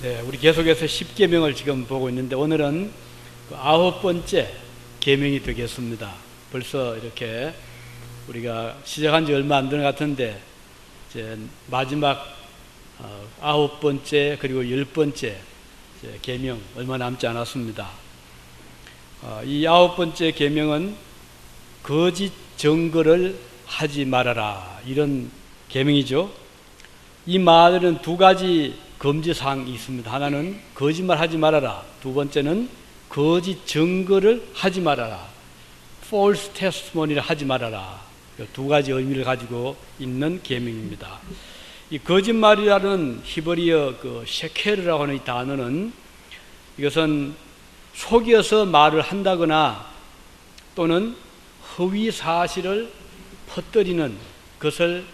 네, 우리 계속해서 10계명을 지금 보고 있는데 오늘은 그 9번째 계명이 되겠습니다. 벌써 이렇게 우리가 시작한 지 얼마 안 된 것 같은데 이제 마지막 9번째 그리고 10번째 계명 얼마 남지 않았습니다. 이 9번째 계명은 거짓 증거를 하지 말아라, 이런 계명이죠. 이 말에는 두 가지 금지사항이 있습니다. 하나는 거짓말 하지 말아라, 두 번째는 거짓 증거를 하지 말아라, false testimony를 하지 말아라. 두 가지 의미를 가지고 있는 계명입니다. 이 거짓말이라는 히브리어 그 셰케르라고 하는 이 단어는 이것은 속여서 말을 한다거나 또는 허위 사실을 퍼뜨리는 것을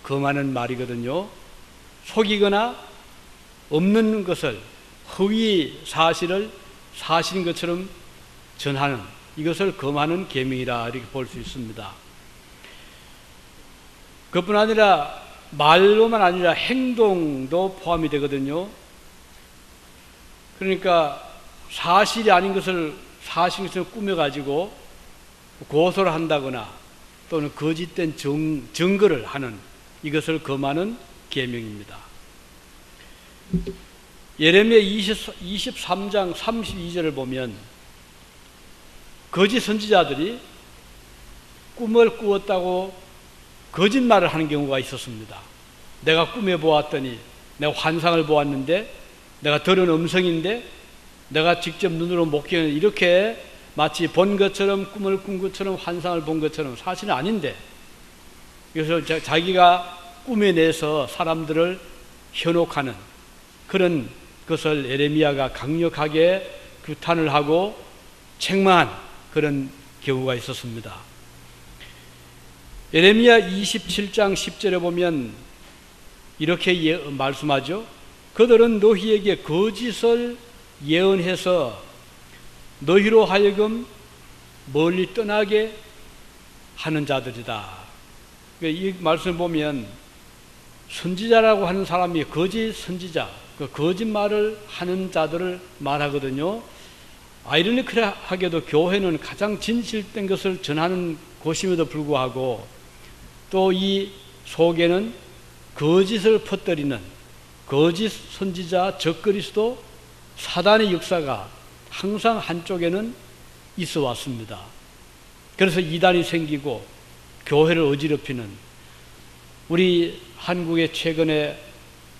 금하는 말이거든요. 속이거나 없는 것을, 허위 사실을 사실인 것처럼 전하는, 이것을 금하는 계명이라 이렇게 볼 수 있습니다. 그뿐 아니라 말로만 아니라 행동도 포함이 되거든요. 그러니까 사실이 아닌 것을 사실인 것처럼 꾸며가지고 고소를 한다거나 또는 거짓된 증거를 하는, 이것을 금하는 계명입니다. 예레미야 23장 32절을 보면 거짓 선지자들이 꿈을 꾸었다고 거짓말을 하는 경우가 있었습니다. 내가 꿈에 보았더니, 내가 환상을 보았는데, 내가 들은 음성인데, 내가 직접 눈으로 목격했는데, 이렇게 마치 본 것처럼, 꿈을 꾼 것처럼, 환상을 본 것처럼 사실은 아닌데, 그래서 자기가 꿈에 내서 사람들을 현혹하는 그런 것을 예레미야가 강력하게 규탄을 하고 책망한 그런 경우가 있었습니다. 예레미야 27장 10절에 보면 이렇게 말씀하죠. 그들은 너희에게 거짓을 예언해서 너희로 하여금 멀리 떠나게 하는 자들이다. 이 말씀을 보면 선지자라고 하는 사람이 거짓 선지자, 그 거짓말을 하는 자들을 말하거든요. 아이러니컬하게도 교회는 가장 진실된 것을 전하는 곳임에도 불구하고 또 이 속에는 거짓을 퍼뜨리는 거짓 선지자, 적그리스도, 사단의 역사가 항상 한쪽에는 있어 왔습니다. 그래서 이단이 생기고 교회를 어지럽히는, 우리 한국에 최근에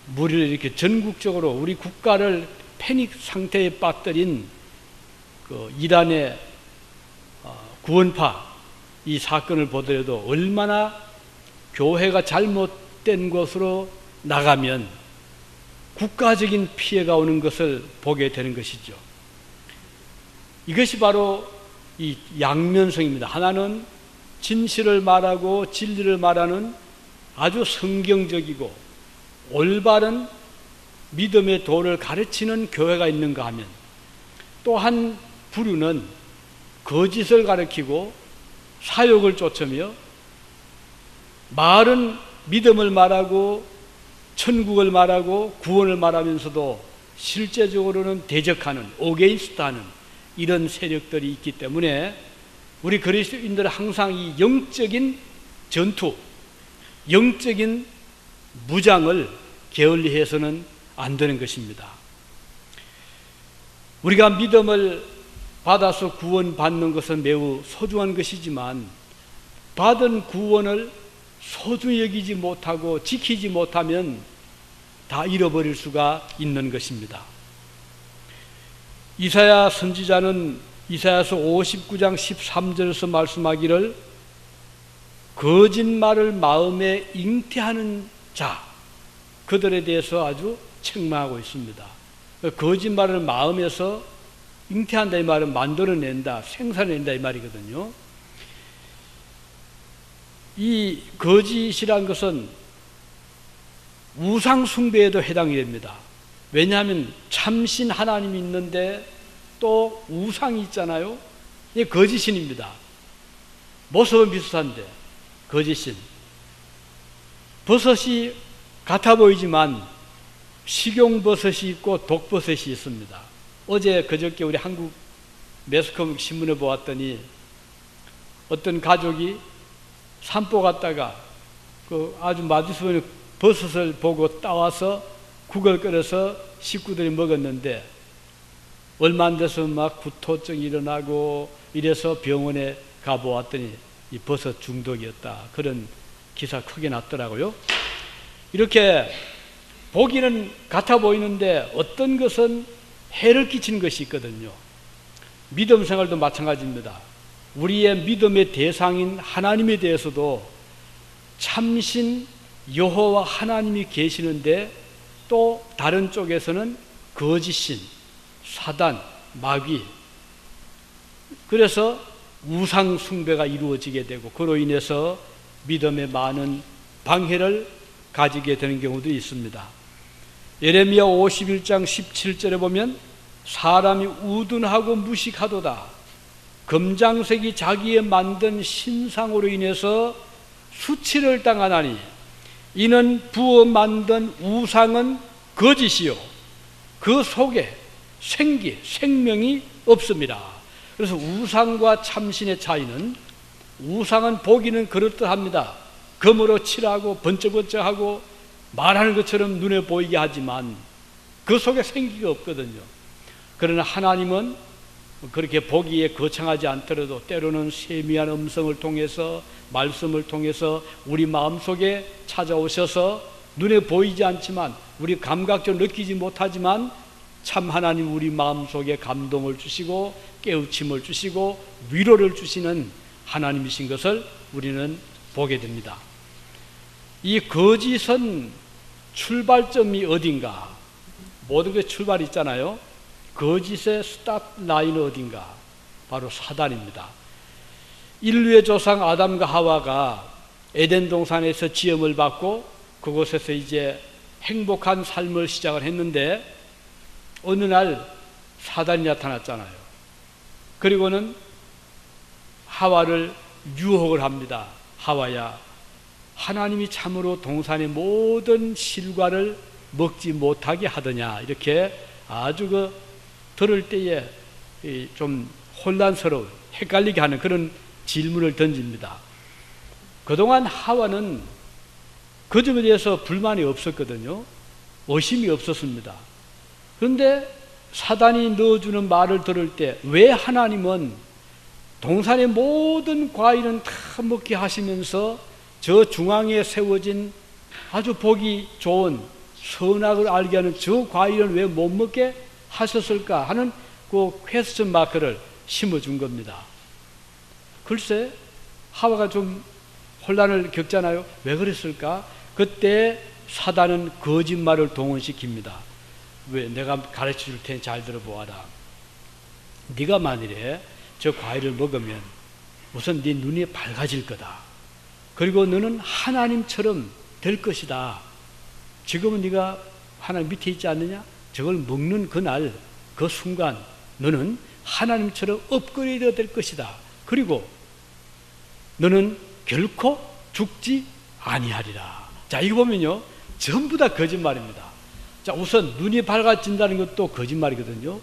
무리를 이렇게 전국적으로 우리 국가를 패닉 상태에 빠뜨린 그 이란의 구원파, 이 사건을 보더라도 얼마나 교회가 잘못된 곳으로 나가면 국가적인 피해가 오는 것을 보게 되는 것이죠. 이것이 바로 이 양면성입니다. 하나는 진실을 말하고 진리를 말하는 아주 성경적이고 올바른 믿음의 도를 가르치는 교회가 있는가 하면, 또 한 부류는 거짓을 가르치고 사욕을 쫓으며 말은 믿음을 말하고 천국을 말하고 구원을 말하면서도 실제적으로는 대적하는, 어게인스트하는 이런 세력들이 있기 때문에 우리 그리스도인들은 항상 이 영적인 전투, 영적인 무장을 게을리해서는 안 되는 것입니다. 우리가 믿음을 받아서 구원받는 것은 매우 소중한 것이지만 받은 구원을 소중히 여기지 못하고 지키지 못하면 다 잃어버릴 수가 있는 것입니다. 이사야 선지자는 이사야서 59장 13절에서 말씀하기를 거짓말을 마음에 잉태하는 자, 그들에 대해서 아주 책망하고 있습니다. 거짓말을 마음에서 잉태한다, 이 말은 만들어낸다, 생산해낸다 이 말이거든요. 이 거짓이란 것은 우상 숭배에도 해당이 됩니다. 왜냐하면 참신 하나님이 있는데 또 우상이 있잖아요. 이게 거짓신입니다. 모습은 비슷한데 거짓신. 버섯이 같아 보이지만 식용버섯이 있고 독버섯이 있습니다. 어제 그저께 우리 한국 매스컴 신문에 보았더니 어떤 가족이 산보 갔다가 그 아주 맛있는 버섯을 보고 따와서 국을 끓여서 식구들이 먹었는데 얼마 안 돼서 막 구토증이 일어나고 이래서 병원에 가보았더니 이 버섯 중독이었다. 그런 기사 크게 났더라고요. 이렇게 보기는 같아 보이는데 어떤 것은 해를 끼치는 것이 있거든요. 믿음 생활도 마찬가지입니다. 우리의 믿음의 대상인 하나님에 대해서도 참신 여호와 하나님이 계시는데 또 다른 쪽에서는 거짓신, 사단, 마귀, 그래서 우상 숭배가 이루어지게 되고 그로 인해서 믿음에 많은 방해를 가지게 되는 경우도 있습니다. 예레미야 51장 17절에 보면 사람이 우둔하고 무식하도다. 금장색이 자기의 만든 신상으로 인해서 수치를 당하나니 이는 부어 만든 우상은 거짓이요 그 속에 생기, 생명이 없습니다. 그래서 우상과 참신의 차이는 우상은 보기는 그럴듯합니다. 금으로 칠하고 번쩍번쩍하고 말하는 것처럼 눈에 보이게 하지만 그 속에 생기가 없거든요. 그러나 하나님은 그렇게 보기에 거창하지 않더라도 때로는 세미한 음성을 통해서 말씀을 통해서 우리 마음속에 찾아오셔서 눈에 보이지 않지만 우리 감각적으로 느끼지 못하지만 참 하나님 우리 마음속에 감동을 주시고 깨우침을 주시고 위로를 주시는 하나님이신 것을 우리는 보게 됩니다. 이 거짓은 출발점이 어딘가? 모든 게 출발이 있잖아요. 거짓의 스타트 라인은 어딘가? 바로 사단입니다. 인류의 조상 아담과 하와가 에덴 동산에서 지음을 받고 그곳에서 이제 행복한 삶을 시작을 했는데 어느 날 사단이 나타났잖아요. 그리고는 하와를 유혹을 합니다. 하와야, 하나님이 참으로 동산의 모든 실과를 먹지 못하게 하더냐. 이렇게 아주 들을 때에 좀 혼란스러운, 헷갈리게 하는 그런 질문을 던집니다. 그동안 하와는 그 점에 대해서 불만이 없었거든요. 의심이 없었습니다. 그런데 사단이 넣어주는 말을 들을 때 왜 하나님은 동산의 모든 과일은 다 먹게 하시면서 저 중앙에 세워진 아주 보기 좋은 선악을 알게 하는 저 과일은 왜 못 먹게 하셨을까 하는 그 퀘스천 마크를 심어준 겁니다. 글쎄 하와가 좀 혼란을 겪잖아요. 왜 그랬을까? 그때 사단은 거짓말을 동원시킵니다. 왜? 내가 가르쳐 줄 테니 잘 들어보아라. 네가 만일에 저 과일을 먹으면 우선 네 눈이 밝아질 거다. 그리고 너는 하나님처럼 될 것이다. 지금은 네가 하나님 밑에 있지 않느냐? 저걸 먹는 그날, 그 순간 너는 하나님처럼 업그레이드가 될 것이다. 그리고 너는 결코 죽지 아니하리라. 자, 이거 보면요, 전부 다 거짓말입니다. 자, 우선 눈이 밝아진다는 것도 거짓말이거든요.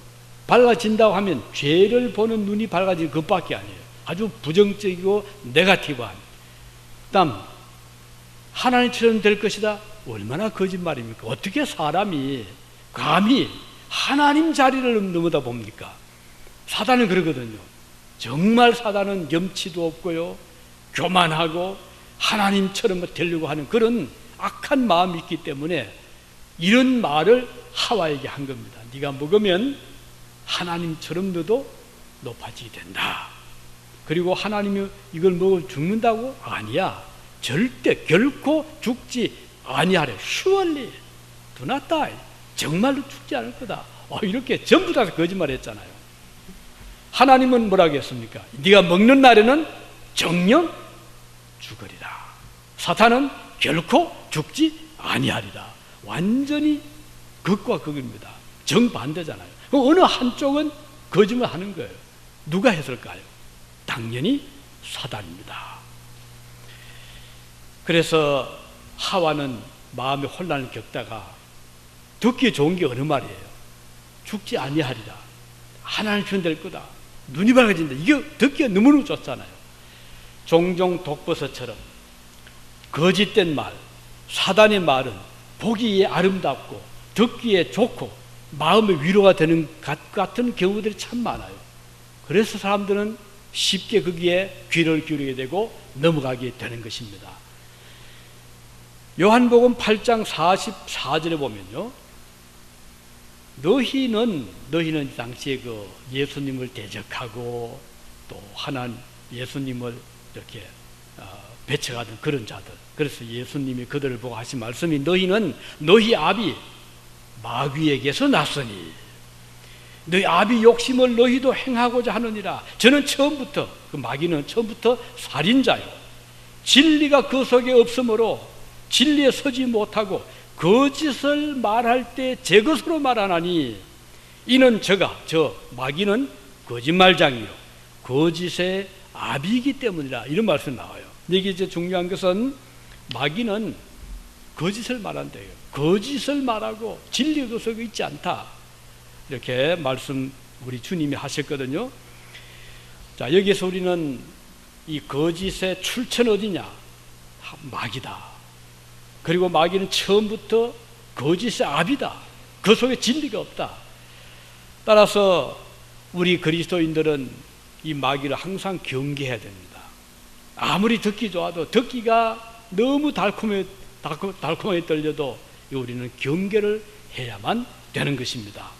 밝아진다고 하면 죄를 보는 눈이 밝아지는 것밖에 아니에요. 아주 부정적이고 네거티브한. 그다음 하나님처럼 될 것이다. 얼마나 거짓말입니까? 어떻게 사람이 감히 하나님 자리를 넘어다 봅니까? 사단은 그러거든요. 정말 사단은 염치도 없고요, 교만하고 하나님처럼 되려고 하는 그런 악한 마음이 있기 때문에 이런 말을 하와에게 한 겁니다. 네가 먹으면 하나님처럼 너도 높아지게 된다. 그리고 하나님이 이걸 먹으면 죽는다고? 아니야. 절대 결코 죽지 아니하래. Surely do not die. 정말로 죽지 않을 거다. 이렇게 전부 다 거짓말했잖아요. 하나님은 뭐라고 했습니까? 네가 먹는 날에는 정녕 죽으리라. 사탄은 결코 죽지 아니하리라. 완전히 극과 극입니다. 정반대잖아요. 어느 한쪽은 거짓말하는 거예요. 누가 했을까요? 당연히 사단입니다. 그래서 하와는 마음의 혼란을 겪다가 듣기에 좋은 게 어느 말이에요? 죽지 아니하리라. 하나님 편 될 거다. 눈이 밝아진다. 이게 듣기가 너무너무 좋잖아요. 종종 독버섯처럼 거짓된 말, 사단의 말은 보기에 아름답고 듣기에 좋고 마음의 위로가 되는 것 같은 경우들이 참 많아요. 그래서 사람들은 쉽게 거기에 귀를 기울이게 되고 넘어가게 되는 것입니다. 요한복음 8장 44절에 보면요, 너희는 당시에 그 예수님을 대적하고 또 하나님 예수님을 이렇게 배척하던 그런 자들. 그래서 예수님이 그들을 보고 하신 말씀이 너희는 너희 아비 마귀에게서 났으니 너희 아비 욕심을 너희도 행하고자 하느니라. 저는 처음부터, 그 마귀는 처음부터 살인자요, 진리가 그 속에 없으므로 진리에 서지 못하고 거짓을 말할 때 제 것으로 말하나니 이는 저 마귀는 거짓말장이요 거짓의 아비이기 때문이라. 이런 말씀 나와요. 여기 이제 중요한 것은 마귀는 거짓을 말한대요. 거짓을 말하고 진리가 그 속에 있지 않다. 이렇게 말씀 우리 주님이 하셨거든요. 자, 여기서 우리는 이 거짓의 출처는 어디냐? 마귀다. 그리고 마귀는 처음부터 거짓의 아비다. 그 속에 진리가 없다. 따라서 우리 그리스도인들은 이 마귀를 항상 경계해야 됩니다. 아무리 듣기 좋아도, 듣기가 너무 달콤해 떨려도 우리는 경계를 해야만 되는 것입니다.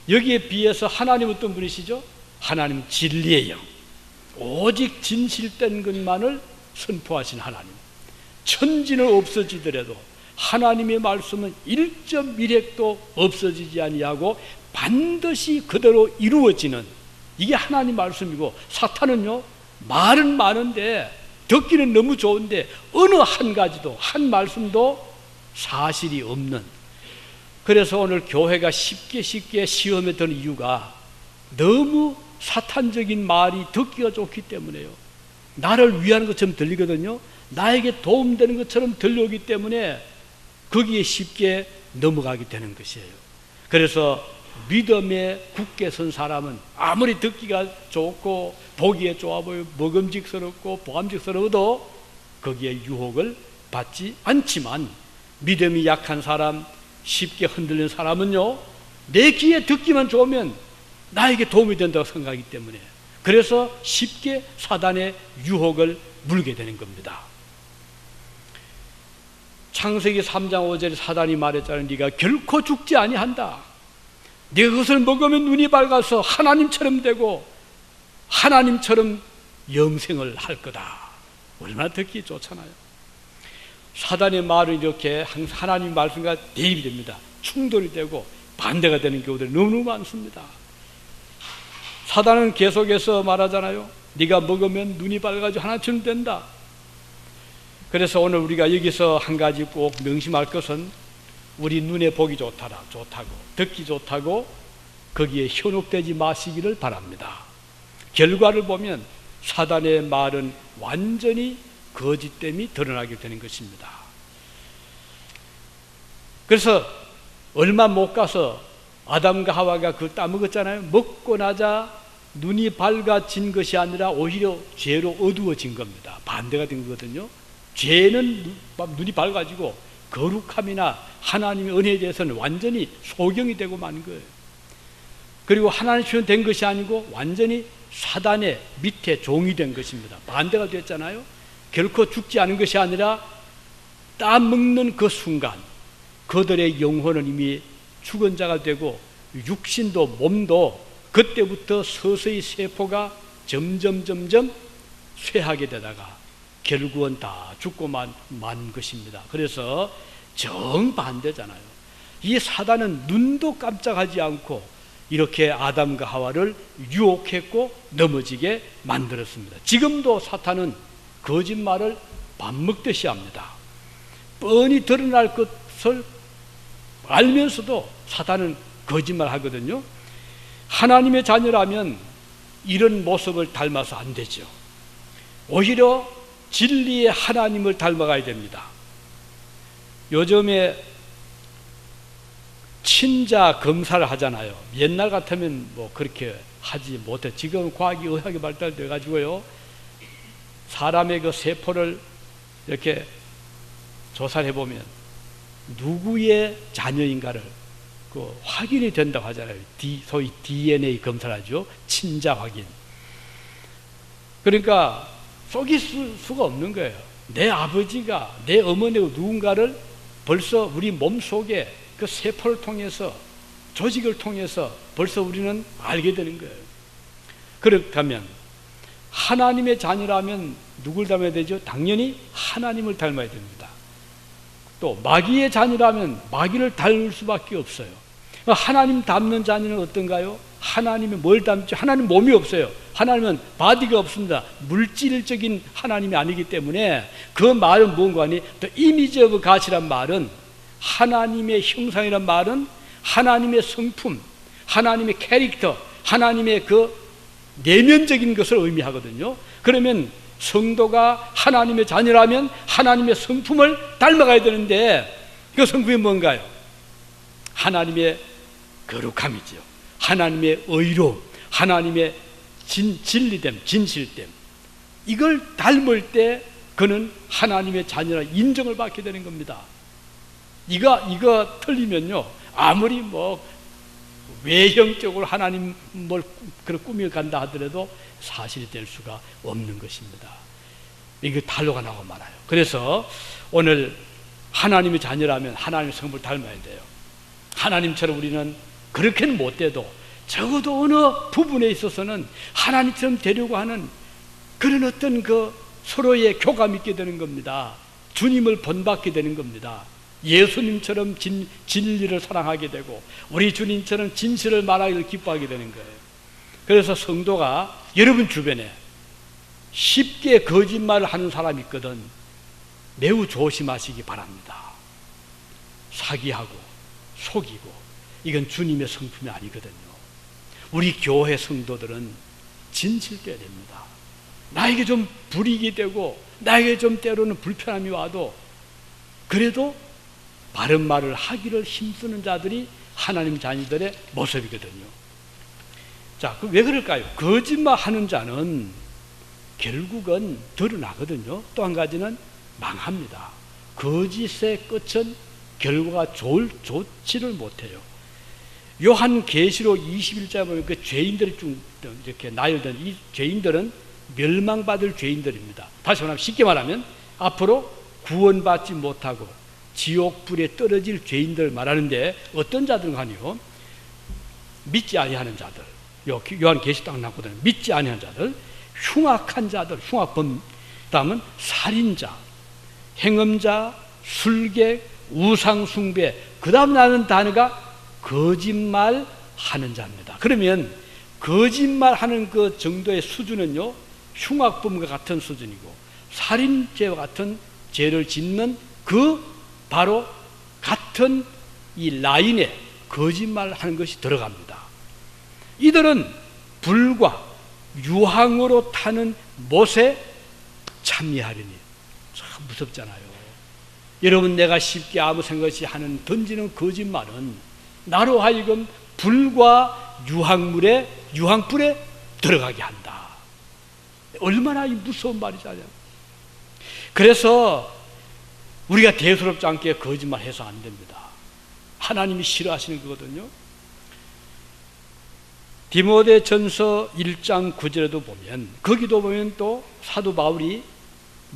여기에 비해서 하나님은 어떤 분이시죠? 하나님 진리의 영, 오직 진실된 것만을 선포하신 하나님. 천지는 없어지더라도 하나님의 말씀은 1.1핵도 없어지지 아니하고 반드시 그대로 이루어지는, 이게 하나님 말씀이고, 사탄은요 말은 많은데 듣기는 너무 좋은데 어느 한 가지도, 한 말씀도 사실이 없는. 그래서 오늘 교회가 쉽게 시험에 드는 이유가 너무 사탄적인 말이 듣기가 좋기 때문에요. 나를 위하는 것처럼 들리거든요. 나에게 도움되는 것처럼 들려오기 때문에 거기에 쉽게 넘어가게 되는 것이에요. 그래서 믿음에 굳게 선 사람은 아무리 듣기가 좋고 보기에 좋아 보여 먹음직스럽고 보암직스러워도 거기에 유혹을 받지 않지만, 믿음이 약한 사람, 쉽게 흔들리는 사람은요, 내 귀에 듣기만 좋으면 나에게 도움이 된다고 생각하기 때문에, 그래서 쉽게 사단의 유혹을 물게 되는 겁니다. 창세기 3장 5절에 사단이 말했잖아요. 네가 결코 죽지 아니한다. 네가 그것을 먹으면 눈이 밝아서 하나님처럼 되고 하나님처럼 영생을 할 거다. 얼마나 듣기 좋잖아요. 사단의 말은 이렇게 항상 하나님 말씀과 대립이 됩니다. 충돌이 되고 반대가 되는 경우들이 너무너무 많습니다. 사단은 계속해서 말하잖아요. 네가 먹으면 눈이 밝아지고 하나님처럼 된다. 그래서 오늘 우리가 여기서 한 가지 꼭 명심할 것은, 우리 눈에 보기 좋다고 듣기 좋다고 거기에 현혹되지 마시기를 바랍니다. 결과를 보면 사단의 말은 완전히 거짓됨이 드러나게 되는 것입니다. 그래서 얼마 못 가서 아담과 하와가 그걸 따먹었잖아요. 먹고 나자 눈이 밝아진 것이 아니라 오히려 죄로 어두워진 겁니다. 반대가 된 거거든요. 죄는 눈이 밝아지고 거룩함이나 하나님의 은혜에 대해서는 완전히 소경이 되고 만 거예요. 그리고 하나님 주인 된 것이 아니고 완전히 사단의 밑에 종이 된 것입니다. 반대가 됐잖아요. 결코 죽지 않은 것이 아니라 따먹는 그 순간 그들의 영혼은 이미 죽은 자가 되고 육신도 몸도 그때부터 서서히 세포가 점점 쇠하게 되다가 결국은 다 죽고만 만 것입니다. 그래서 정반대잖아요. 이 사단은 눈도 깜짝하지 않고 이렇게 아담과 하와를 유혹했고 넘어지게 만들었습니다. 지금도 사탄은 거짓말을 밥 먹듯이 합니다. 뻔히 드러날 것을 알면서도 사탄은 거짓말 하거든요. 하나님의 자녀라면 이런 모습을 닮아서 안 되죠. 오히려 진리의 하나님을 닮아가야 됩니다. 요즘에 친자 검사를 하잖아요. 옛날 같으면 뭐 그렇게 하지 못해. 지금 과학이 의학이 발달돼 가지고요, 사람의 그 세포를 이렇게 조사를 해보면 누구의 자녀인가를 그 확인이 된다고 하잖아요. 소위 DNA 검사를 하죠. 친자 확인. 그러니까 속일 수가 없는 거예요. 내 아버지가, 내 어머니가 누군가를 벌써 우리 몸속에 그 세포를 통해서, 조직을 통해서 벌써 우리는 알게 되는 거예요. 그렇다면 하나님의 자녀라면 누굴 닮아야 되죠? 당연히 하나님을 닮아야 됩니다. 또 마귀의 자녀라면 마귀를 닮을 수밖에 없어요. 하나님 닮는 자녀는 어떤가요? 하나님이 뭘 닮죠? 하나님 몸이 없어요. 하나님은 바디가 없습니다. 물질적인 하나님이 아니기 때문에 그 말은 뭔가 하니, The image of God이란 말은, 하나님의 형상이란 말은 하나님의 성품, 하나님의 캐릭터, 하나님의 그 내면적인 것을 의미하거든요. 그러면 성도가 하나님의 자녀라면 하나님의 성품을 닮아가야 되는데, 그 성품이 뭔가요? 하나님의 거룩함이죠. 하나님의 의로움, 하나님의 진리됨, 진실됨. 이걸 닮을 때 그는 하나님의 자녀라 인정을 받게 되는 겁니다. 이거 틀리면요, 아무리 뭐 외형적으로 하나님 뭘 그런 꾸며 간다 하더라도 사실이 될 수가 없는 것입니다. 이게 탄로가 나고 말아요. 그래서 오늘 하나님의 자녀라면 하나님의 성품을 닮아야 돼요. 하나님처럼 우리는 그렇게는 못 돼도 적어도 어느 부분에 있어서는 하나님처럼 되려고 하는 그런 어떤 그 서로의 교감이 있게 되는 겁니다. 주님을 본받게 되는 겁니다. 예수님처럼 진리를 사랑하게 되고 우리 주님처럼 진실을 말하기를 기뻐하게 되는 거예요. 그래서 성도가 여러분 주변에 쉽게 거짓말을 하는 사람이 있거든. 매우 조심하시기 바랍니다. 사기하고 속이고, 이건 주님의 성품이 아니거든요. 우리 교회 성도들은 진실돼야 됩니다. 나에게 좀 불이익이 되고 나에게 좀 때로는 불편함이 와도 그래도 바른 말을 하기를 힘쓰는 자들이 하나님 자녀들의 모습이거든요. 자, 왜 그럴까요? 거짓말 하는 자는 결국은 드러나거든요. 또 한 가지는 망합니다. 거짓의 끝은 결과가 좋지를 못해요. 요한계시록 21장에 보면 그 죄인들이 쭉 이렇게 나열된 이 죄인들은 멸망받을 죄인들입니다. 다시 말하면, 쉽게 말하면 앞으로 구원받지 못하고 지옥불에 떨어질 죄인들 말하는데, 어떤 자들은요, 믿지 아니하는 자들, 요한계시록 딱 나거든요. 믿지 아니하는 자들, 흉악한 자들, 흉악범, 다음은 살인자, 행음자, 술객, 우상숭배, 그 다음 나는 단어가 거짓말 하는 자입니다. 그러면 거짓말 하는 그 정도의 수준은요, 흉악범과 같은 수준이고 살인죄와 같은 죄를 짓는 그 바로 같은 이 라인에 거짓말 하는 것이 들어갑니다. 이들은 불과 유황으로 타는 못에 참여하리니, 참 무섭잖아요. 여러분, 내가 쉽게 아무 생각 없이 하는 던지는 거짓말은 나로 하여금 불과 유황불에 들어가게 한다. 얼마나 무서운 말이잖아요. 그래서 우리가 대수롭지 않게 거짓말해서 안 됩니다. 하나님이 싫어하시는 거거든요. 디모데전서 1장 9절에도 보면, 거기도 보면 또 사도 바울이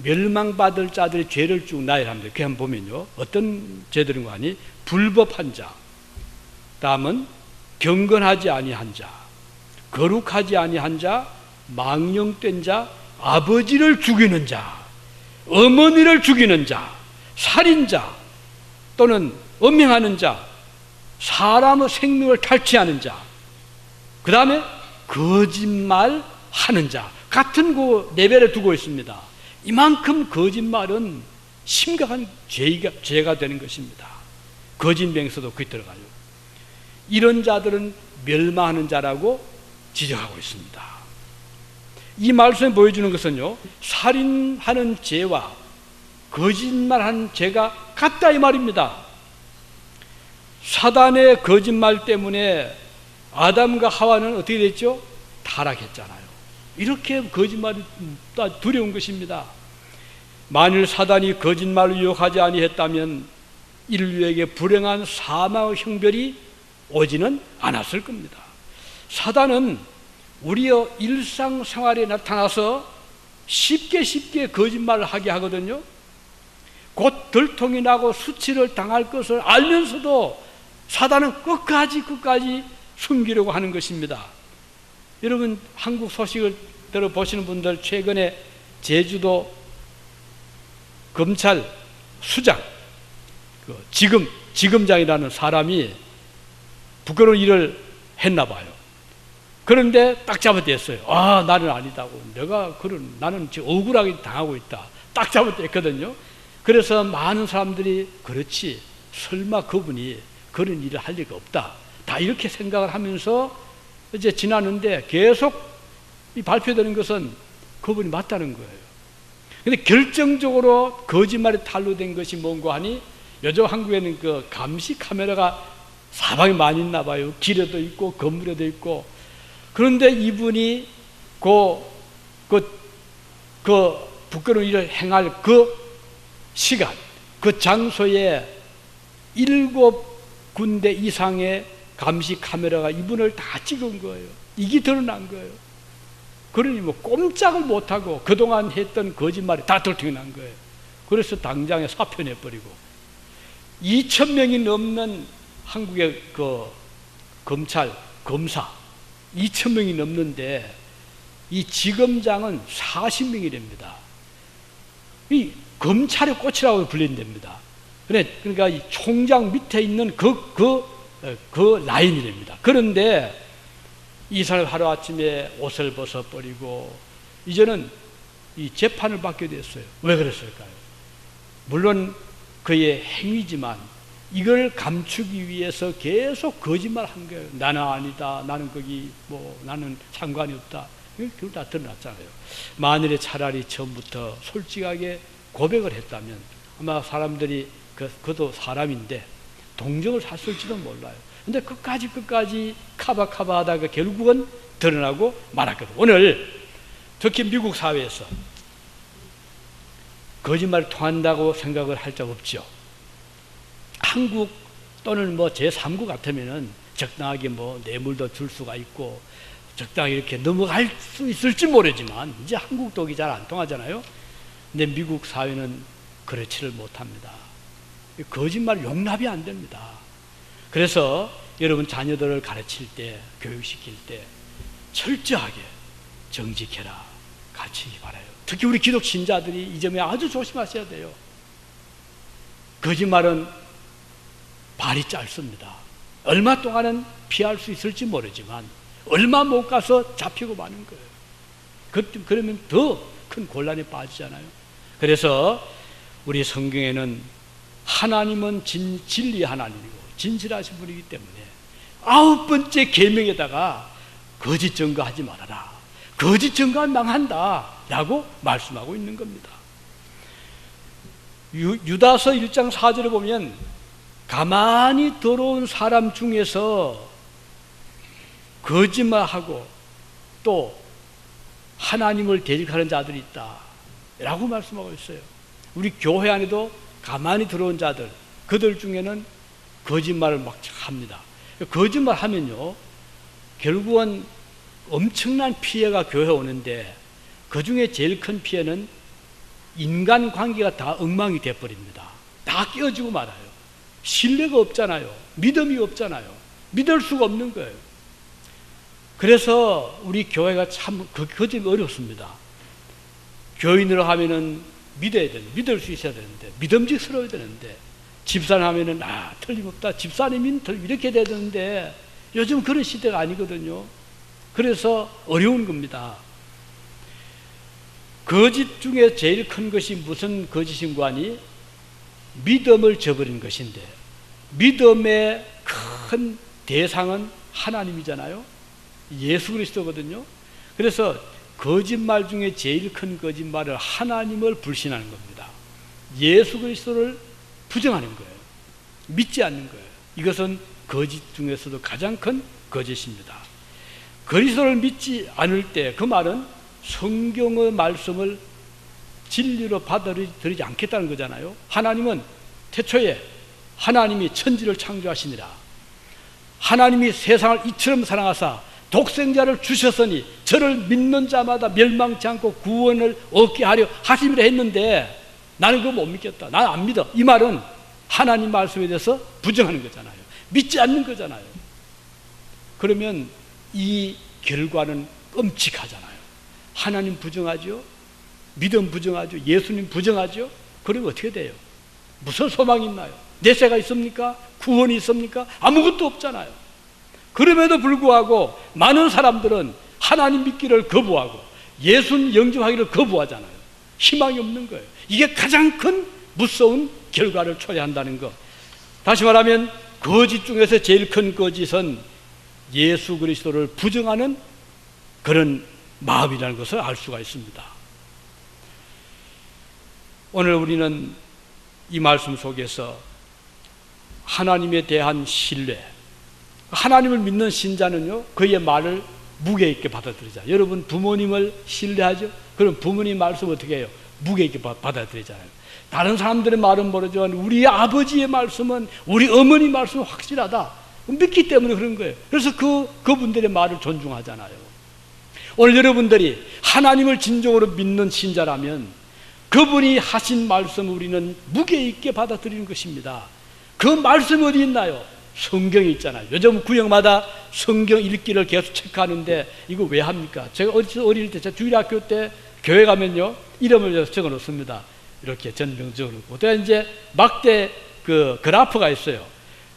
멸망받을 자들의 죄를 쭉 나열합니다. 그 한번 보면요, 어떤 죄들인 거 아니? 불법한 자, 다음은 경건하지 아니한 자, 거룩하지 아니한 자, 망령된 자, 아버지를 죽이는 자, 어머니를 죽이는 자, 살인자 또는 음행하는 자, 사람의 생명을 탈취하는 자, 그 다음에 거짓말하는 자, 같은 그 레벨에 두고 있습니다. 이만큼 거짓말은 심각한 죄가 되는 것입니다. 거짓맹세도 거기 들어가요. 이런 자들은 멸망하는 자라고 지적하고 있습니다. 이 말씀에 보여주는 것은요, 살인하는 죄와 거짓말하는 죄가 같다 이 말입니다. 사단의 거짓말 때문에 아담과 하와는 어떻게 됐죠? 타락했잖아요. 이렇게 거짓말이 두려운 것입니다. 만일 사단이 거짓말을 유혹하지 아니했다면 인류에게 불행한 사망의 형벌이 오지는 않았을 겁니다. 사단은 우리의 일상생활에 나타나서 쉽게 거짓말을 하게 하거든요. 곧 들통이 나고 수치를 당할 것을 알면서도 사단은 끝까지 숨기려고 하는 것입니다. 여러분, 한국 소식을 들어보시는 분들, 최근에 제주도 검찰 수장, 지검장이라는 사람이 부끄러운 일을 했나 봐요. 그런데 딱 잡아댔어요. 나는 아니다고. 나는 지금 억울하게 당하고 있다. 딱 잡아댔거든요. 그래서 많은 사람들이 그렇지, 설마 그분이 그런 일을 할 리가 없다. 다 이렇게 생각을 하면서 이제 지나는데 계속 이 발표되는 것은 그분이 맞다는 거예요. 근데 결정적으로 거짓말에 탄로된 것이 뭔가 하니 요즘 한국에는 그 감시 카메라가 사방에 많이 있나 봐요. 길에도 있고 건물에도 있고. 그런데 이분이 그 부끄러운 일을 행할 그 시간, 그 장소에 7군데 이상의 감시 카메라가 이분을 다 찍은 거예요. 이게 드러난 거예요. 그러니 뭐 꼼짝을 못하고 그동안 했던 거짓말이 다 들통이 난 거예요. 그래서 당장에 사표 내버리고 2,000명이 넘는 한국의 그 검사 2,000명이 넘는데 이 지검장은 40명이랍니다. 이 검찰의 꽃이라고 불린답니다. 그러니까 이 총장 밑에 있는 그 라인이랍니다. 그런데 이 사람 하루아침에 옷을 벗어버리고 이제는 이 재판을 받게 됐어요. 왜 그랬을까요? 물론 그의 행위지만 이걸 감추기 위해서 계속 거짓말 한 거예요. 나는 아니다. 나는 나는 상관이 없다. 그걸 다 드러났잖아요. 만일에 차라리 처음부터 솔직하게 고백을 했다면 아마 사람들이 그도 사람인데 동정을 샀을지도 몰라요. 근데 끝까지 카바카바 하다가 결국은 드러나고 말았거든요. 오늘 특히 미국 사회에서 거짓말이 통한다고 생각을 할 적 없죠. 한국 또는 제3국 같으면은 적당하게 뇌물도 줄 수가 있고 적당히 이렇게 넘어갈 수 있을지 모르지만 이제 한국 독이 잘 안 통하잖아요. 근데 미국 사회는 그렇지를 못합니다. 거짓말 용납이 안 됩니다. 그래서 여러분 자녀들을 가르칠 때, 교육시킬 때 철저하게 정직해라 가르치기 바라요. 특히 우리 기독 신자들이 이 점에 아주 조심하셔야 돼요. 거짓말은 발이 짧습니다. 얼마 동안은 피할 수 있을지 모르지만 얼마 못 가서 잡히고 마는 거예요. 그러면 더 큰 곤란에 빠지잖아요. 그래서 우리 성경에는 하나님은 진리 하나님이고 진실하신 분이기 때문에 9번째 계명에다가 거짓 증거하지 말아라. 거짓 증거하면 망한다 라고 말씀하고 있는 겁니다. 유다서 1장 4절에 보면 가만히 들어온 사람 중에서 거짓말하고 또 하나님을 대적하는 자들이 있다 라고 말씀하고 있어요. 우리 교회 안에도 가만히 들어온 자들, 그들 중에는 거짓말을 막 합니다. 거짓말 하면요 결국은 엄청난 피해가 교회에 오는데 그 중에 제일 큰 피해는 인간관계가 다 엉망이 돼버립니다. 다 깨어지고 말아요. 신뢰가 없잖아요. 믿음이 없잖아요. 믿을 수가 없는 거예요. 그래서 우리 교회가 참 거짓 어렵습니다. 교인으로 하면은 믿어야 되는데, 믿을 수 있어야 되는데, 믿음직스러워야 되는데, 집사님 하면은 틀림없다. 집사님이 이렇게 돼야 되는데 요즘 그런 시대가 아니거든요. 그래서 어려운 겁니다. 거짓 중에 제일 큰 것이 무슨 거짓인가 하니 믿음을 저버린 것인데, 믿음의 큰 대상은 하나님이잖아요. 예수 그리스도거든요. 그래서 거짓말 중에 제일 큰 거짓말은 하나님을 불신하는 겁니다. 예수 그리스도를 부정하는 거예요. 믿지 않는 거예요. 이것은 거짓 중에서도 가장 큰 거짓입니다. 그리스도를 믿지 않을 때 그 말은 성경의 말씀을 진리로 받아들이지 않겠다는 거잖아요. 하나님은 태초에 하나님이 천지를 창조하시니라. 하나님이 세상을 이처럼 사랑하사 독생자를 주셨으니 저를 믿는 자마다 멸망치 않고 구원을 얻게 하려 하심이라 했는데 나는 그거 못 믿겠다. 나는 안 믿어. 이 말은 하나님 말씀에 대해서 부정하는 거잖아요. 믿지 않는 거잖아요. 그러면 이 결과는 끔찍하잖아요. 하나님 부정하죠. 믿음 부정하죠. 예수님 부정하죠. 그러면 어떻게 돼요? 무슨 소망이 있나요? 내세가 있습니까? 구원이 있습니까? 아무것도 없잖아요. 그럼에도 불구하고 많은 사람들은 하나님 믿기를 거부하고 예수님 영접하기를 거부하잖아요. 희망이 없는 거예요. 이게 가장 큰 무서운 결과를 초래한다는 것. 다시 말하면 거짓 중에서 제일 큰 거짓은 예수 그리스도를 부정하는 그런 마음이라는 것을 알 수가 있습니다. 오늘 우리는 이 말씀 속에서 하나님에 대한 신뢰, 하나님을 믿는 신자는요, 그의 말을 무게 있게 받아들이자. 여러분 부모님을 신뢰하죠? 그럼 부모님 말씀 어떻게 해요? 무게 있게 받아들이잖아요. 다른 사람들의 말은 모르지만 우리 아버지의 말씀은, 우리 어머니 말씀은 확실하다. 믿기 때문에 그런 거예요. 그래서 그분들의 말을 존중하잖아요. 오늘 여러분들이 하나님을 진정으로 믿는 신자라면 그분이 하신 말씀 우리는 무게 있게 받아들이는 것입니다. 그 말씀이 어디 있나요? 성경이 있잖아요. 요즘 구역마다 성경 읽기를 계속 체크하는데 이거 왜 합니까? 제가 어릴 때, 제가 주일학교 때 교회 가면요, 이름을 적어 놓습니다. 이렇게 전명적으로. 그때 이제 막대 그 그래프가 있어요.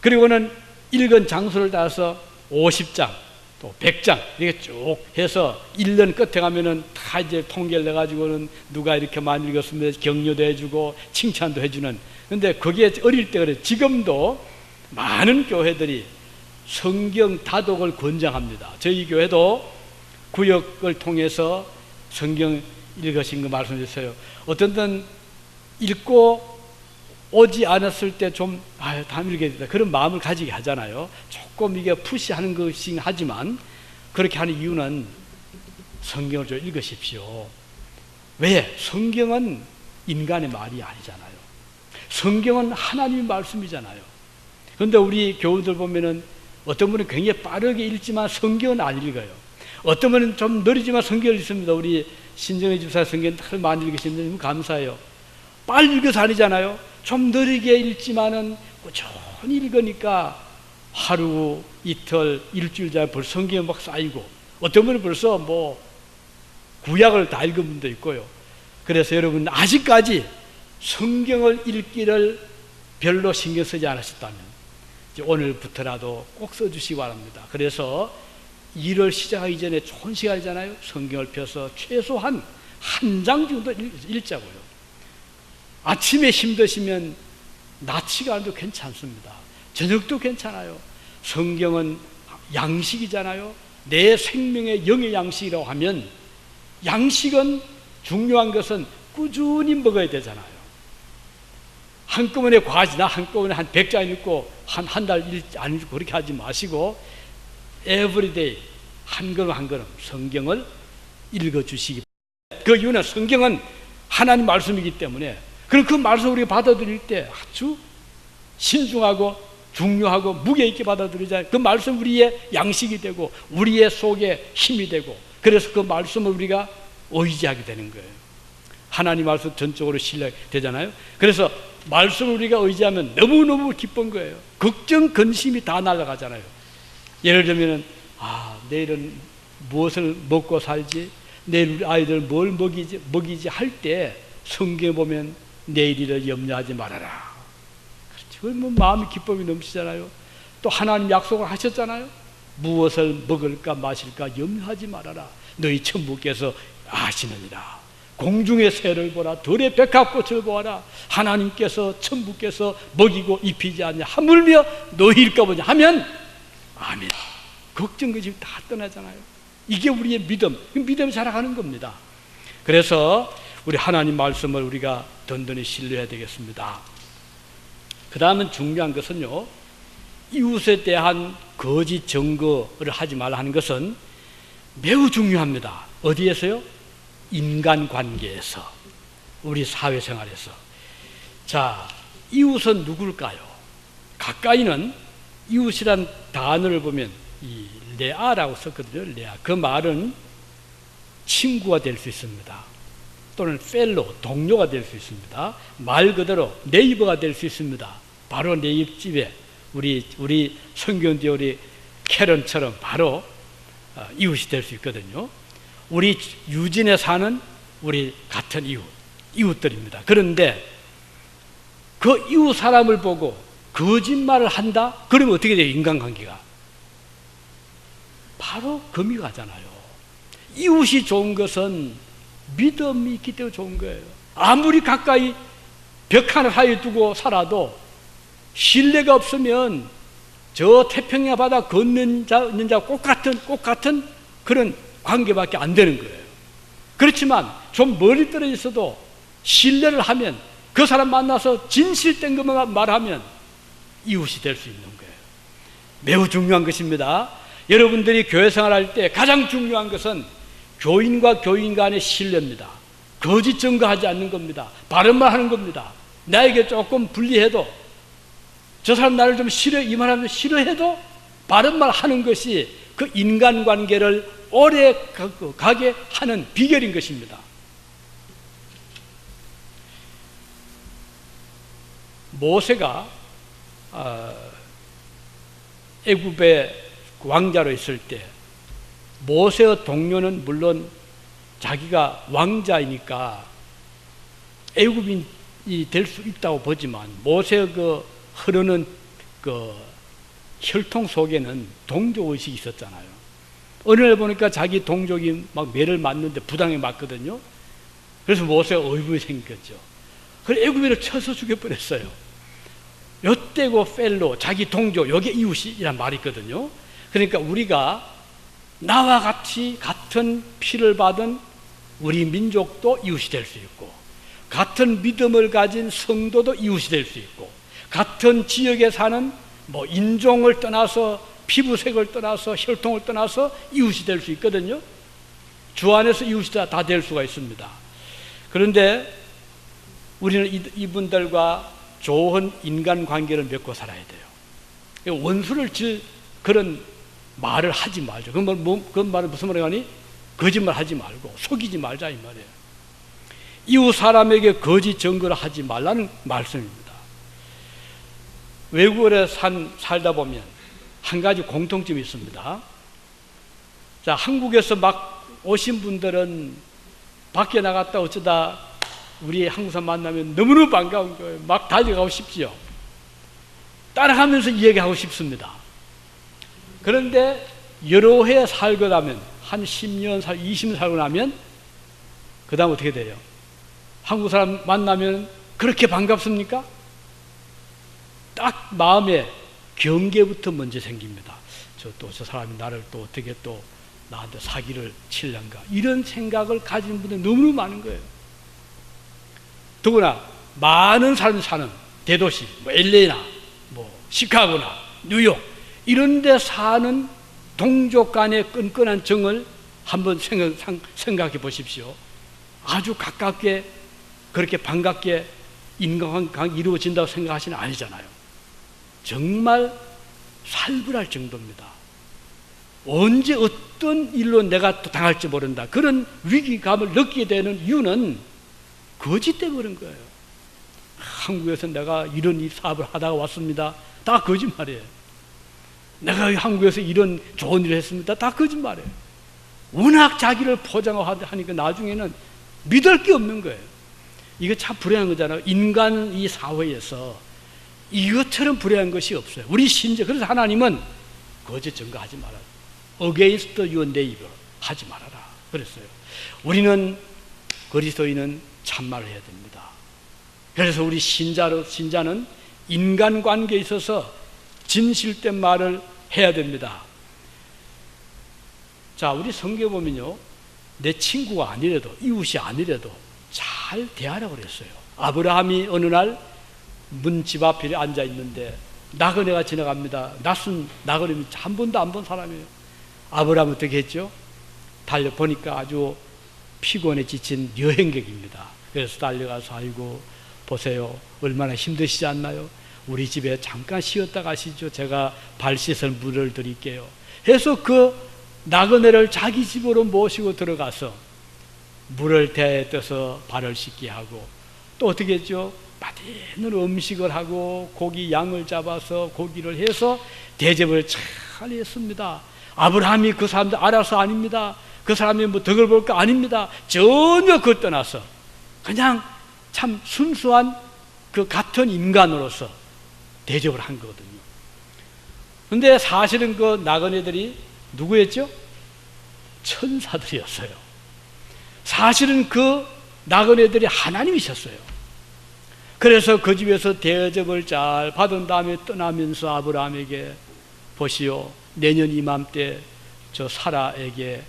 그리고는 읽은 장수를 따서 50장, 또 100장, 이렇게 쭉 해서 1년 끝에 가면은 다 이제 통계를 내가지고는 누가 이렇게 많이 읽었으면 격려도 해주고 칭찬도 해주는. 근데 그게 어릴 때 그래. 지금도 많은 교회들이 성경 다독을 권장합니다. 저희 교회도 구역을 통해서 성경 읽으신 거 말씀해 주세요. 어떤 때는 읽고 오지 않았을 때 좀 다음 읽어야겠다 그런 마음을 가지게 하잖아요. 조금 이게 푸시하는 것이긴 하지만 그렇게 하는 이유는 성경을 좀 읽으십시오. 왜? 성경은 인간의 말이 아니잖아요. 성경은 하나님의 말씀이잖아요. 그런데 우리 교우들 보면은 어떤 분은 굉장히 빠르게 읽지만 성경은 안 읽어요. 어떤 분은 좀 느리지만 성경을 읽습니다. 우리 신정희 집사 성경 참 많이 읽으시는데 감사해요. 빨리 읽어서 아니잖아요. 좀 느리게 읽지만은 꾸준히 읽으니까 하루, 이틀, 일주일 전에 벌써 성경이 막 쌓이고 어떤 분은 벌써 뭐 구약을 다 읽은 분도 있고요. 그래서 여러분 아직까지 성경을 읽기를 별로 신경 쓰지 않으셨다면 이제 오늘부터라도 꼭 써주시기 바랍니다. 그래서 일을 시작하기 전에 좋은 시간이잖아요. 성경을 펴서 최소한 한 장 정도 읽자고요. 아침에 힘드시면 낮 시간도 괜찮습니다. 저녁도 괜찮아요. 성경은 양식이잖아요. 내 생명의 영의 양식이라고 하면 양식은 중요한 것은 꾸준히 먹어야 되잖아요. 한꺼번에 과지나 한꺼번에 한 100장 읽고 한 달 안 읽고 그렇게 하지 마시고 에브리데이 한 걸음 한 걸음 성경을 읽어주시기 바랍니다. 그 이유는 성경은 하나님 말씀이기 때문에 그럼 그 말씀을 우리가 받아들일 때 아주 신중하고 중요하고 무게 있게 받아들이자. 그 말씀 우리의 양식이 되고 우리의 속에 힘이 되고 그래서 그 말씀을 우리가 의지하게 되는 거예요. 하나님 말씀 전적으로 신뢰되잖아요. 그래서 말씀을 우리가 의지하면 너무너무 기쁜 거예요. 걱정, 근심이 다 날아가잖아요. 예를 들면 내일은 무엇을 먹고 살지, 내일 우리 아이들 뭘 먹이지 할 때 성경에 보면 내일을 염려하지 말아라. 그렇죠. 뭐 마음이 기쁨이 넘치잖아요. 또 하나님 약속을 하셨잖아요. 무엇을 먹을까 마실까 염려하지 말아라. 너희 천부께서 아시느니라. 공중의 새를 보라. 들의 백합꽃을 보아라. 하나님께서 천부께서 먹이고 입히지 않냐. 하물며 너희일까 보냐 하면 아멘. 걱정 근심 다 떠나잖아요. 이게 우리의 믿음 자라가는 겁니다. 그래서 우리 하나님 말씀을 우리가 든든히 신뢰해야 되겠습니다. 그 다음은 중요한 것은요, 이웃에 대한 거짓 증거를 하지 말라 하는 것은 매우 중요합니다. 어디에서요? 인간관계에서, 우리 사회생활에서. 자, 이웃은 누굴까요? 가까이는 이웃이란 단어를 보면 이 레아라고 썼거든요. 레아. 그 말은 친구가 될 수 있습니다. 또는 펠로, 동료가 될 수 있습니다. 말 그대로 네이버가 될 수 있습니다. 바로 내 옆집에 우리 성경대 우리 캐런처럼 바로 이웃이 될 수 있거든요. 우리 유진에 사는 우리 같은 이웃들입니다. 그런데 그 이웃 사람을 보고 거짓말을 한다? 그러면 어떻게 돼요? 인간관계가 바로 금이 가잖아요. 이웃이 좋은 것은 믿음이 있기 때문에 좋은 거예요. 아무리 가까이 벽 하나 사이에 두고 살아도 신뢰가 없으면 저 태평양 바다 걷는 자 꼭 같은 그런 관계밖에 안 되는 거예요. 그렇지만 좀 멀리 떨어져 있어도 신뢰를 하면, 그 사람 만나서 진실된 것만 말하면 이웃이 될 수 있는 거예요. 매우 중요한 것입니다. 여러분들이 교회 생활할 때 가장 중요한 것은 교인과 교인 간의 신뢰입니다. 거짓 증거하지 않는 겁니다. 바른 말 하는 겁니다. 나에게 조금 불리해도, 저 사람 나를 좀 이 말하면 싫어해도 바른 말 하는 것이 그 인간관계를 오래 가게 하는 비결인 것입니다. 모세가 애굽의 왕자로 있을 때 모세의 동료는 물론 자기가 왕자이니까 애굽인이 될 수 있다고 보지만, 모세의 그 흐르는 그 혈통 속에는 동족의식이 있었잖아요. 어느 날 보니까 자기 동족이 막 매를 맞는데 부당에 맞거든요. 그래서 모세가 의문이 생겼죠. 그래서 애굽인을 쳐서 죽여버렸어요. 요때고 펠로, 자기 동족, 여기 이웃이란 말이 있거든요. 그러니까 우리가 나와 같은 피를 받은 우리 민족도 이웃이 될 수 있고, 같은 믿음을 가진 성도도 이웃이 될 수 있고, 같은 지역에 사는 인종을 떠나서, 피부색을 떠나서, 혈통을 떠나서 이웃이 될 수 있거든요. 주 안에서 이웃이 다 될 수가 있습니다. 그런데 우리는 이분들과 좋은 인간관계를 맺고 살아야 돼요. 원수를 질 그런 말을 하지 말죠. 그 말은 무슨 말이 하니? 거짓말 하지 말고 속이지 말자 이 말이에요. 이웃 사람에게 거짓 증거를 하지 말라는 말씀입니다. 외국에 살다 보면 한 가지 공통점이 있습니다. 자, 한국에서 막 오신 분들은 밖에 나갔다 어쩌다 우리 한국 사람 만나면 너무너무 반가운 거예요. 막 달려가고 싶지요. 따라가면서 이야기하고 싶습니다. 그런데 여러 해 살고 나면, 한 10년, 20년 살고 나면 그 다음 어떻게 돼요? 한국 사람 만나면 그렇게 반갑습니까? 딱 마음에 경계부터 먼저 생깁니다. 저 사람이 나를 또 어떻게 또 나한테 사기를 칠란가, 이런 생각을 가진 분들이 너무너무 많은 거예요. 더구나 많은 사람이 사는 대도시, LA나 시카고나 뉴욕 이런 데 사는 동족 간의 끈끈한 정을 한번 생각해 보십시오. 아주 가깝게 그렇게 반갑게 인간관계가 이루어진다고 생각하시는 아니잖아요. 정말 살벌할 정도입니다. 언제 어떤 일로 내가 또 당할지 모른다, 그런 위기감을 느끼게 되는 이유는 거짓 때문에 그런 거예요. 한국에서 내가 이런 사업을 하다가 왔습니다. 다 거짓말이에요. 내가 한국에서 이런 좋은 일을 했습니다. 다 거짓말이에요. 워낙 자기를 포장하니까 나중에는 믿을 게 없는 거예요. 이거 참 불행한 거잖아요. 인간 이 사회에서 이것처럼 불행한 것이 없어요. 우리 신자, 그래서 하나님은 거짓 증거하지 말아라. Against your neighbor 하지 말아라 그랬어요. 우리는 그리스도인은 참말을 해야 됩니다. 그래서 우리 신자는 인간관계에 있어서 진실된 말을 해야 됩니다. 자, 우리 성경에 보면요, 내 친구가 아니라도, 이웃이 아니라도 잘 대하라고 그랬어요. 아브라함이 어느 날 문집 앞에 앉아 있는데 나그네가 지나갑니다. 낯선 나그네는 한 번도 안 본 사람이에요. 아브라함은 어떻게 했죠? 달려보니까 아주 피곤해 지친 여행객입니다. 그래서 달려가서 아이고 보세요. 얼마나 힘드시지 않나요? 우리 집에 잠깐 쉬었다 가시죠. 제가 발 씻을 물을 드릴게요. 해서 그 나그네를 자기 집으로 모시고 들어가서 물을 대에 떠서 발을 씻게 하고 또 어떻게 했죠? 맛있는 음식을 하고 고기 양을 잡아서 고기를 해서 대접을 잘 했습니다. 아브라함이 그 사람들 알아서 아닙니다. 그 사람이 뭐 덕을 볼까 아닙니다. 전혀 그걸 떠나서 그냥 참 순수한 그 같은 인간으로서 대접을 한 거거든요. 근데 사실은 그 나그네들이 누구였죠? 천사들이었어요. 사실은 그 나그네들이 하나님이셨어요. 그래서 그 집에서 대접을 잘 받은 다음에 떠나면서 아브라함에게 보시오, 내년 이맘때 저 사라에게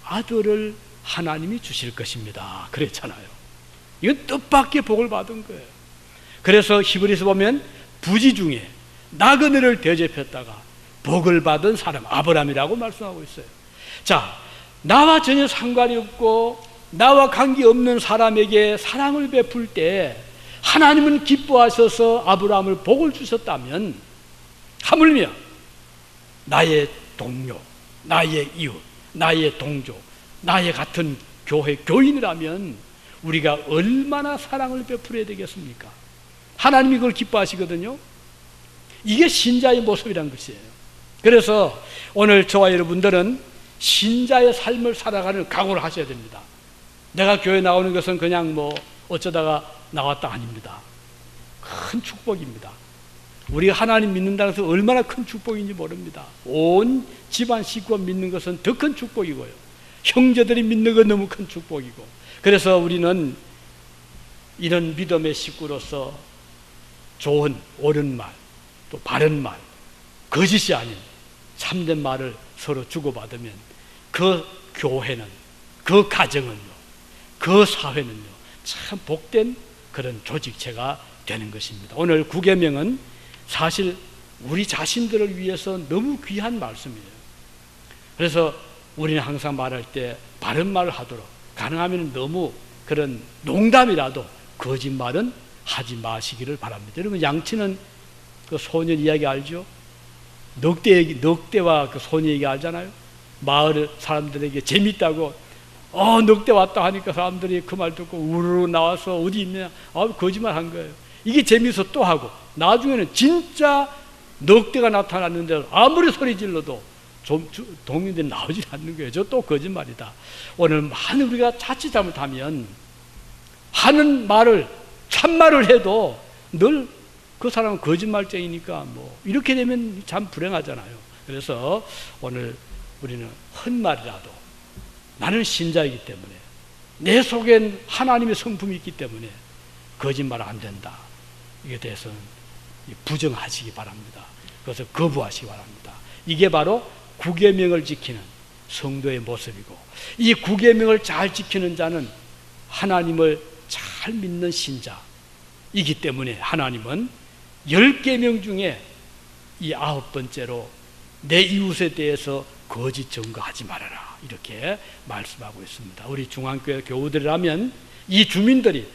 아들을 하나님이 주실 것입니다. 그랬잖아요. 이건 뜻밖의 복을 받은 거예요. 그래서 히브리서 보면 부지 중에 나그네를 대접했다가 복을 받은 사람 아브라함이라고 말씀하고 있어요. 자, 나와 전혀 상관이 없고 나와 관계없는 사람에게 사랑을 베풀 때 하나님은 기뻐하셔서 아브라함을 복을 주셨다면 하물며 나의 동료, 나의 이웃, 나의 동조, 나의 같은 교회 교인이라면 우리가 얼마나 사랑을 베풀어야 되겠습니까? 하나님이 그걸 기뻐하시거든요. 이게 신자의 모습이란 것이에요. 그래서 오늘 저와 여러분들은 신자의 삶을 살아가는 각오를 하셔야 됩니다. 내가 교회 나오는 것은 그냥 뭐 어쩌다가 나왔다 아닙니다. 큰 축복입니다. 우리가 하나님 믿는다는 것은 얼마나 큰 축복인지 모릅니다. 온 집안 식구가 믿는 것은 더 큰 축복이고요. 형제들이 믿는 건 너무 큰 축복이고, 그래서 우리는 이런 믿음의 식구로서 좋은 옳은 말, 또 바른 말, 거짓이 아닌 참된 말을 서로 주고받으면 그 교회는, 그 가정은요, 그 사회는요 참 복된 그런 조직체가 되는 것입니다. 오늘 구계명은 사실 우리 자신들을 위해서 너무 귀한 말씀이에요. 그래서 우리는 항상 말할 때 바른 말을 하도록, 가능하면 너무 그런 농담이라도 거짓말은 하지 마시기를 바랍니다. 여러분, 양치는 그 소년 이야기 알죠? 늑대와 그 소년 얘기 알잖아요? 마을 사람들에게 재밌다고 늑대 왔다 하니까 사람들이 그 말 듣고 우르르 나와서 어디 있냐? 거짓말 한 거예요. 이게 재미있어 또 하고, 나중에는 진짜 늑대가 나타났는데 아무리 소리 질러도 동료들이 나오지 않는 거예요. 저 또 거짓말이다. 오늘 많은 우리가 자칫 잘못하면 하는 말을 참말을 해도 늘 그 사람은 거짓말쟁이니까 뭐 이렇게 되면 참 불행하잖아요. 그래서 오늘 우리는 헛말이라도 나는 신자이기 때문에 내 속엔 하나님의 성품이 있기 때문에 거짓말 안 된다. 이게 대해서는 부정하시기 바랍니다. 그래서 거부하시기 바랍니다. 이게 바로 구계명을 지키는 성도의 모습이고, 이 구계명을 잘 지키는 자는 하나님을 잘 믿는 신자이기 때문에 하나님은 10계명 중에 이 9번째로 내 이웃에 대해서 거짓 증거하지 말아라 이렇게 말씀하고 있습니다. 우리 중앙교회 교우들이라면 이 주민들이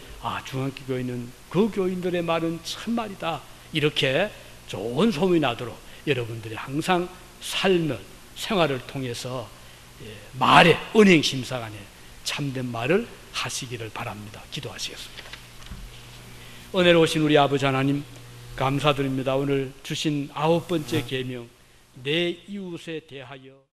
중앙교 교회는 그 교인들의 말은 참말이다 이렇게 좋은 소문이 나도록 여러분들이 항상 삶을, 생활을 통해서 말의 은행심사간에 참된 말을 하시기를 바랍니다. 기도하시겠습니다. 은혜로우신 우리 아버지 하나님 감사드립니다. 오늘 주신 9번째 계명 내 이웃에 대하여